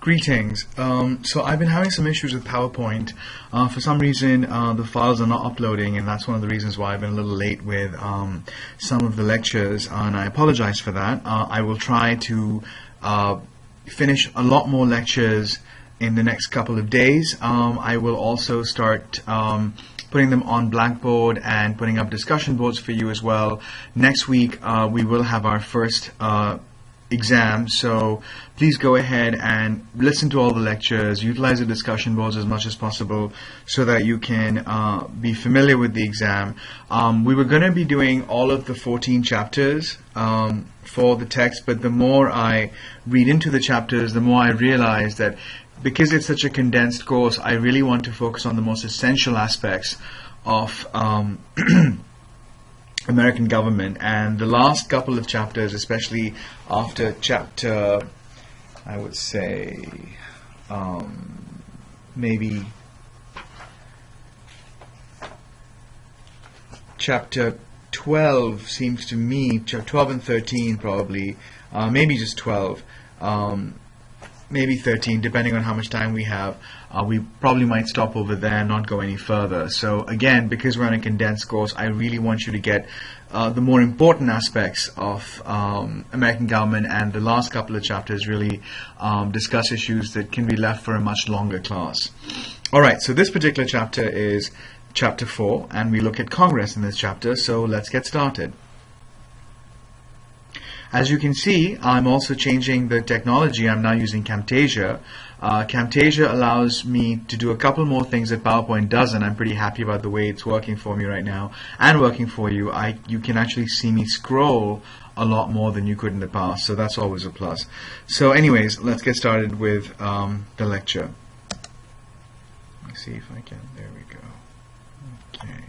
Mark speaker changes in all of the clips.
Speaker 1: Greetings. So I've been having some issues with PowerPoint. For some reason, the files are not uploading, and that's one of the reasons why I've been a little late with some of the lectures, and I apologize for that. I will try to finish a lot more lectures in the next couple of days. I will also start putting them on Blackboard and putting up discussion boards for you as well. Next week, we will have our first exam, so please go ahead and listen to all the lectures, utilize the discussion boards as much as possible so that you can be familiar with the exam. We were going to be doing all of the 14 chapters for the text, but the more I read into the chapters, the more I realize that because it's such a condensed course, I really want to focus on the most essential aspects of American government, and the last couple of chapters, especially after chapter, I would say, maybe chapter 12 seems to me, 12 and 13 probably, maybe just 12, maybe 13, depending on how much time we have. We probably might stop over there and not go any further. So again, because we're on a condensed course, I really want you to get the more important aspects of American government, and the last couple of chapters really discuss issues that can be left for a much longer class. Alright, so this particular chapter is chapter 4, and we look at Congress in this chapter, so let's get started. As you can see, I'm also changing the technology. I'm now using Camtasia. Camtasia allows me to do a couple more things that PowerPoint doesn't. I'm pretty happy about the way it's working for me right now and working for you. You can actually see me scroll a lot more than you could in the past, so that's always a plus. So anyways, let's get started with the lecture. Let me see if I can. There we go. Okay.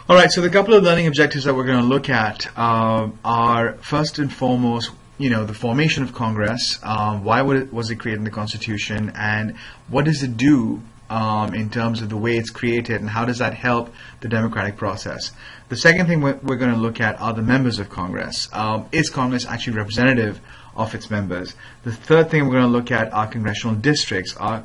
Speaker 1: Alright, so the couple of learning objectives that we're going to look at are first and foremost, the formation of Congress, why was it created in the Constitution, and what does it do in terms of the way it's created, and how does that help the democratic process. The second thing we're going to look at are the members of Congress. Is Congress actually representative of its members? The third thing we're going to look at are congressional districts. Are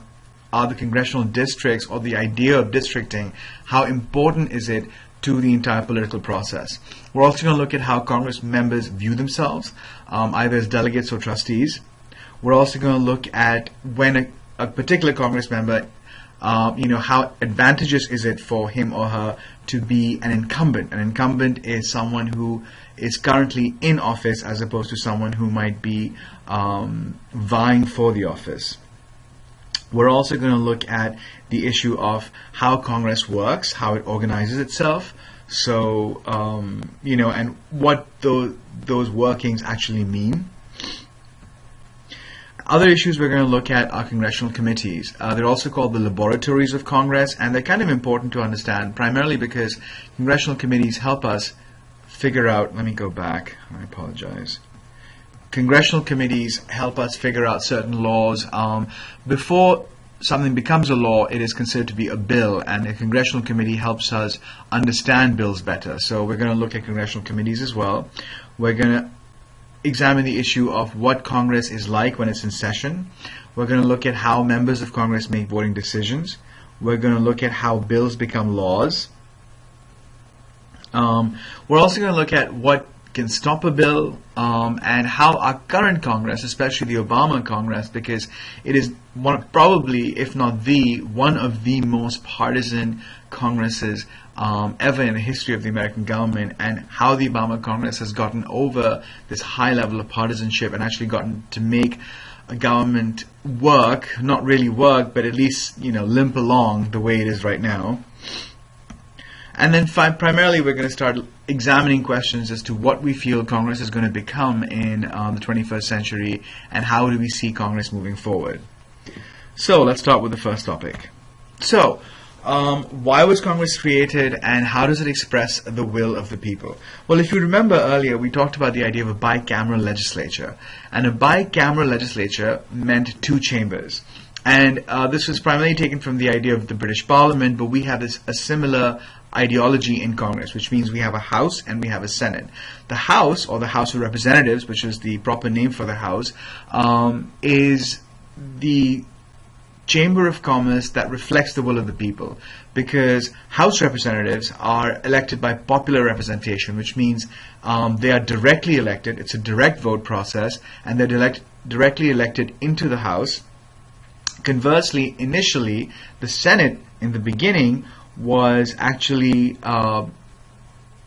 Speaker 1: the congressional districts, or the idea of districting, how important is it to the entire political process? We're also going to look at how Congress members view themselves, either as delegates or trustees. We're also going to look at when a particular Congress member, how advantageous is it for him or her to be an incumbent. An incumbent is someone who is currently in office as opposed to someone who might be vying for the office. We're also going to look at the issue of how Congress works, how it organizes itself, so, and what those workings actually mean. Other issues we're going to look at are congressional committees. They're also called the laboratories of Congress, and they're kind of important to understand, primarily because congressional committees help us figure out, let me go back, I apologize. Congressional committees help us figure out certain laws. Before something becomes a law, it is considered to be a bill, and a congressional committee helps us understand bills better. So we're going to look at congressional committees as well. We're going to examine the issue of what Congress is like when it's in session. We're going to look at how members of Congress make voting decisions. We're going to look at how bills become laws. We're also going to look at what can stop a bill, and how our current Congress, especially the Obama Congress, because it is probably, if not one of the most partisan Congresses ever in the history of the American government, and how the Obama Congress has gotten over this high level of partisanship and actually gotten to make a government work, not really work, but at least limp along the way it is right now. And then primarily we're going to start examining questions as to what we feel Congress is going to become in the 21st century, and how do we see Congress moving forward. So let's start with the first topic. So why was Congress created, and how does it express the will of the people? Well, if you remember earlier, we talked about the idea of a bicameral legislature, and a bicameral legislature meant two chambers. And this was primarily taken from the idea of the British Parliament, but we have a similar ideology in Congress, which means we have a House and we have a Senate. The House, or the House of Representatives, which is the proper name for the House, is the chamber of commerce that reflects the will of the people, because House representatives are elected by popular representation, which means they are directly elected. It's a direct vote process, and they're directly elected into the House. Conversely, initially, the Senate in the beginning was actually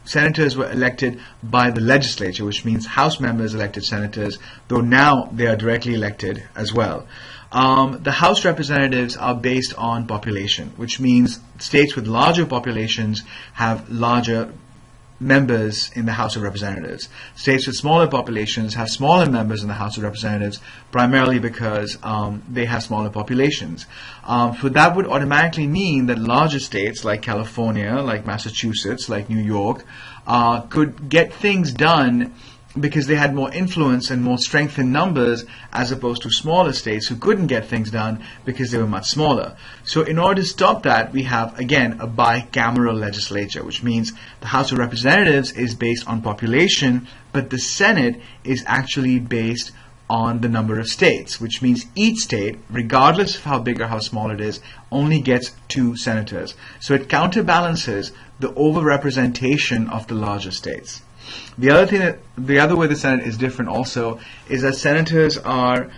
Speaker 1: senators were elected by the legislature, which means House members elected senators, though now they are directly elected as well. The House representatives are based on population, which means states with larger populations have larger members in the House of Representatives. States with smaller populations have smaller members in the House of Representatives, primarily because they have smaller populations. So that would automatically mean that larger states like California, like Massachusetts, like New York, could get things done because they had more influence and more strength in numbers, as opposed to smaller states who couldn't get things done because they were much smaller. So in order to stop that, we have, again, a bicameral legislature, which means the House of Representatives is based on population, but the Senate is actually based on the number of states, which means each state, regardless of how big or how small it is, only gets 2 senators. So it counterbalances the overrepresentation of the larger states. The other way the Senate is different also is that senators are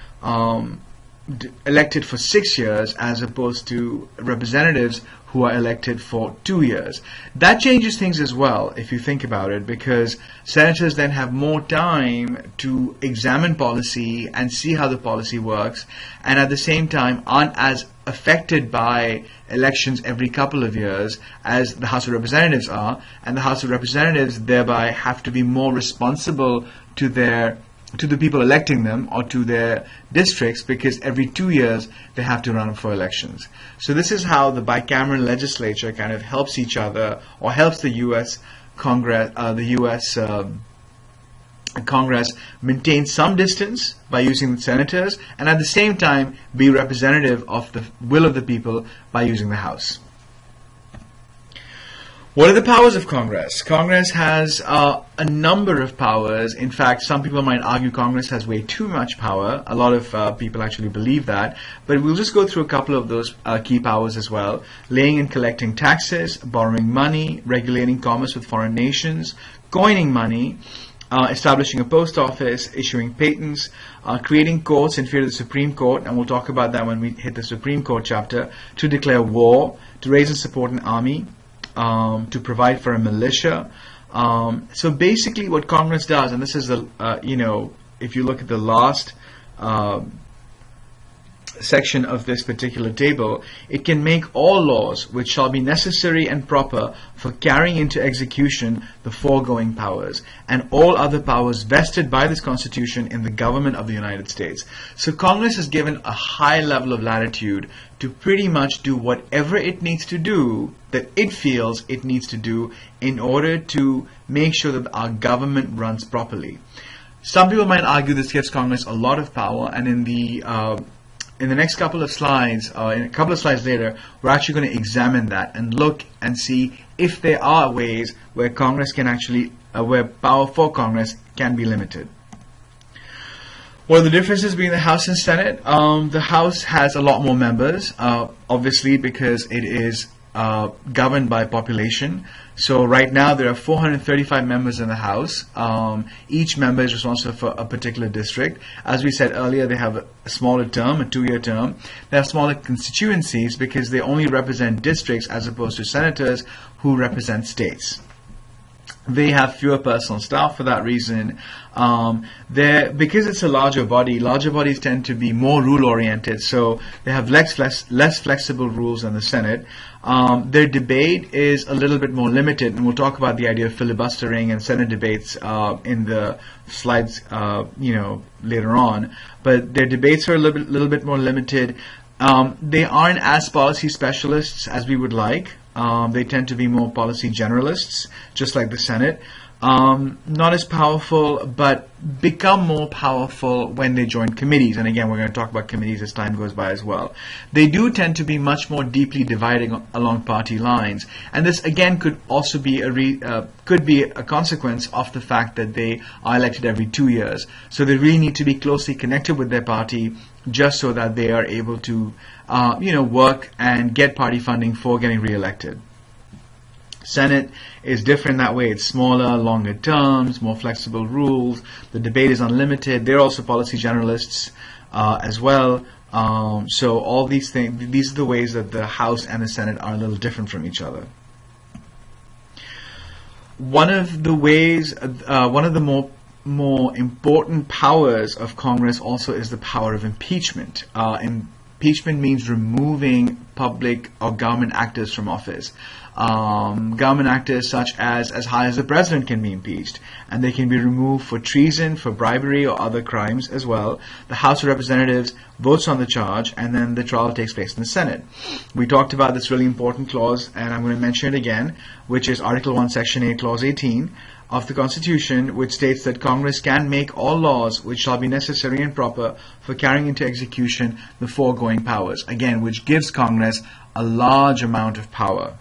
Speaker 1: elected for 6 years, as opposed to representatives who are elected for 2 years. That changes things as well, if you think about it, because senators then have more time to examine policy and see how the policy works, and at the same time aren't as affected by elections every couple of years as the House of Representatives are, and the House of Representatives thereby have to be more responsible to the people electing them or to their districts, because every 2 years they have to run for elections. So this is how the bicameral legislature kind of helps each other, or helps the U.S. Congress, Congress maintain some distance by using the senators, and at the same time be representative of the will of the people by using the House. What are the powers of Congress? Congress has a number of powers. In fact, some people might argue Congress has way too much power. A lot of people actually believe that. But we'll just go through a couple of those key powers as well. Laying and collecting taxes, borrowing money, regulating commerce with foreign nations, coining money, establishing a post office, issuing patents, creating courts inferior to the Supreme Court, and we'll talk about that when we hit the Supreme Court chapter, to declare war, to raise and support an army, to provide for a militia. So basically what Congress does, and this is if you look at the last section of this particular table, it can make all laws which shall be necessary and proper for carrying into execution the foregoing powers, and all other powers vested by this Constitution in the government of the United States. So Congress is given a high level of latitude to pretty much do whatever it needs to do, that it feels it needs to do, in order to make sure that our government runs properly. Some people might argue this gives Congress a lot of power, and in the next couple of slides, in a couple of slides later, we're actually going to examine that and look and see if there are ways where Congress can actually, where power for Congress can be limited. What are the differences between the House and Senate? The House has a lot more members, obviously, because it is governed by population. So right now there are 435 members in the House. Each member is responsible for a particular district. As we said earlier, they have a smaller term, a 2-year term. They have smaller constituencies because they only represent districts, as opposed to senators who represent states. They have fewer personal staff for that reason. Because it's a larger bodies tend to be more rule-oriented, so they have less flexible rules than the Senate. Their debate is a little bit more limited, and we'll talk about the idea of filibustering and Senate debates in the slides later on. But their debates are a little bit more limited. They aren't as policy specialists as we would like. They tend to be more policy generalists, just like the Senate. not as powerful, but become more powerful when they join committees. And again, we're going to talk about committees as time goes by as well. They do tend to be much more deeply dividing along party lines, and this again could also be a consequence of the fact that they are elected every 2 years. So they really need to be closely connected with their party, just so that they are able to, work and get party funding for getting re-elected. Senate is different that way. It's smaller, longer terms, more flexible rules. The debate is unlimited. They're also policy generalists as well. So all these things, these are the ways that the House and the Senate are a little different from each other. One of the ways, one of the more important powers of Congress also is the power of impeachment. Impeachment means removing public or government actors from office. Government actors such as high as the president can be impeached, and they can be removed for treason, for bribery, or other crimes as well. The House of Representatives votes on the charge, and then the trial takes place in the Senate. We talked about this really important clause, and I'm going to mention it again, which is Article 1, Section 8, Clause 18 of the Constitution, which states that Congress can make all laws which shall be necessary and proper for carrying into execution the foregoing powers. Again, which gives Congress a large amount of power.